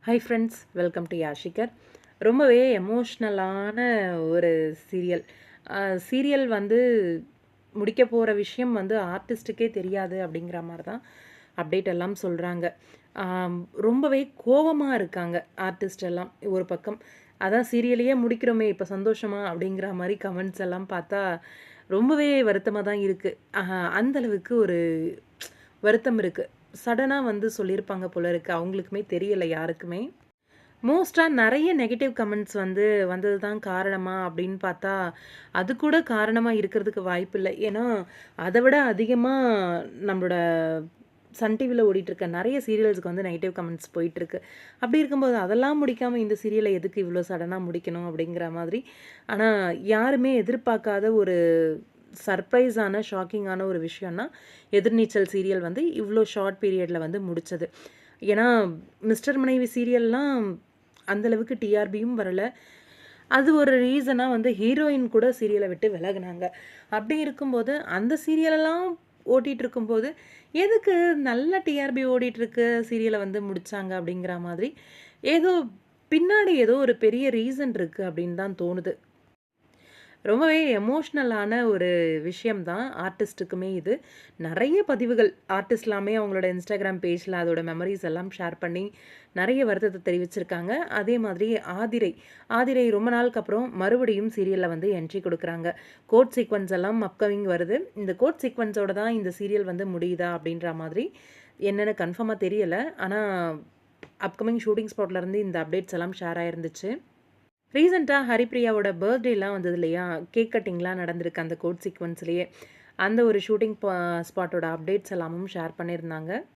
Hi friends, welcome to Yashikar. ரொம்பவே எமோஷ்னலான ஒரு சீரியல். சீரியல் வந்து முடிக்க போகிற விஷயம் வந்து ஆர்டிஸ்ட்டுக்கே தெரியாது அப்படிங்கிற மாதிரி தான் அப்டேட் எல்லாம் சொல்கிறாங்க. ரொம்பவே கோவமாக இருக்காங்க ஆர்டிஸ்ட் எல்லாம் ஒரு பக்கம். அதான் சீரியலையே முடிக்கிறோமே இப்போ சந்தோஷமா அப்படிங்கிற மாதிரி கமெண்ட்ஸ் எல்லாம் பார்த்தா ரொம்பவே வருத்தமாக தான் இருக்குது. அந்தளவுக்கு ஒரு வருத்தம் இருக்குது. சடனாக வந்து சொல்லியிருப்பாங்க போல இருக்குது. அவங்களுக்குமே தெரியலை யாருக்குமே. மோஸ்ட்டாக நிறைய நெகட்டிவ் கமெண்ட்ஸ் வந்து வந்தது தான் காரணமா அப்படின்னு பார்த்தா, அது கூட காரணமாக இருக்கிறதுக்கு வாய்ப்பில்ல. ஏன்னா, அதை விட அதிகமாக நம்மளோட சன் டிவியில் ஓடிட்டுருக்க நிறைய சீரியல்ஸ்க்கு வந்து நெகட்டிவ் கமெண்ட்ஸ் போயிட்டுருக்கு. அப்படி இருக்கும்போது அதெல்லாம் முடிக்காமல் இந்த சீரியலை எதுக்கு இவ்வளோ சடனாக முடிக்கணும் அப்படிங்கிற மாதிரி. ஆனால் யாருமே எதிர்பார்க்காத ஒரு சர்ப்ரைஸான, ஷாக்கிங்கான ஒரு விஷயம்னா, எதிர்நீச்சல் சீரியல் வந்து இவ்வளோ ஷார்ட் பீரியடில் வந்து முடிச்சது. ஏன்னா, மிஸ்டர் மனைவி சீரியல்லாம் அந்த அளவுக்கு டிஆர்பியும் வரல. அது ஒரு ரீசனா வந்து ஹீரோயின் கூட சீரியலை விட்டு விலகுனாங்க. அப்படி இருக்கும்போது, அந்த சீரியலெல்லாம் ஓட்டிட்டு இருக்கும்போது, எதுக்கு நல்ல டிஆர்பி ஓடிட்டுருக்க சீரியலை வந்து முடிச்சாங்க அப்படிங்கிற மாதிரி, ஏதோ பின்னாடி ஏதோ ஒரு பெரிய ரீசன் இருக்கு அப்படின்னு தான் தோணுது. ரொம்பவே எமோஷ்னலான ஒரு விஷயம் தான் ஆர்டிஸ்ட்டுக்குமே இது. நிறைய பதிவுகள் ஆர்டிஸ்ட்லாமே அவங்களோட இன்ஸ்டாகிராம் பேஜில் அதோட மெமரீஸ் எல்லாம் ஷேர் பண்ணி நிறைய வருத்தத்தை தெரிவிச்சிருக்காங்க. அதே மாதிரி ஆதிரை ரொம்ப நாளுக்கு அப்புறம் மறுபடியும் சீரியலில் வந்து என்ட்ரி கொடுக்குறாங்க. கோட் சீக்வன்ஸ் எல்லாம் அப்கமிங் வருது. இந்த கோட் சீக்வன்ஸோட தான் இந்த சீரியல் வந்து முடியுதா அப்படின்ற மாதிரி என்னென்னு கன்ஃபார்மாக தெரியலை. ஆனால் அப்கமிங் ஷூட்டிங் ஸ்பாட்லேருந்து இந்த அப்டேட்ஸ் எல்லாம் ஷேர் ஆயிருந்துச்சு. ரீசெண்டாக ஹரிப்ரியாவோட பர்த்டேலாம் வந்தது இல்லையா? கேக் கட்டிங்லாம் நடந்திருக்கு அந்த கோட் சீக்வன்ஸ்லேயே. அந்த ஒரு ஷூட்டிங் ஸ்பாட்டோட அப்டேட்ஸ் எல்லாமும் ஷேர் பண்ணியிருந்தாங்க.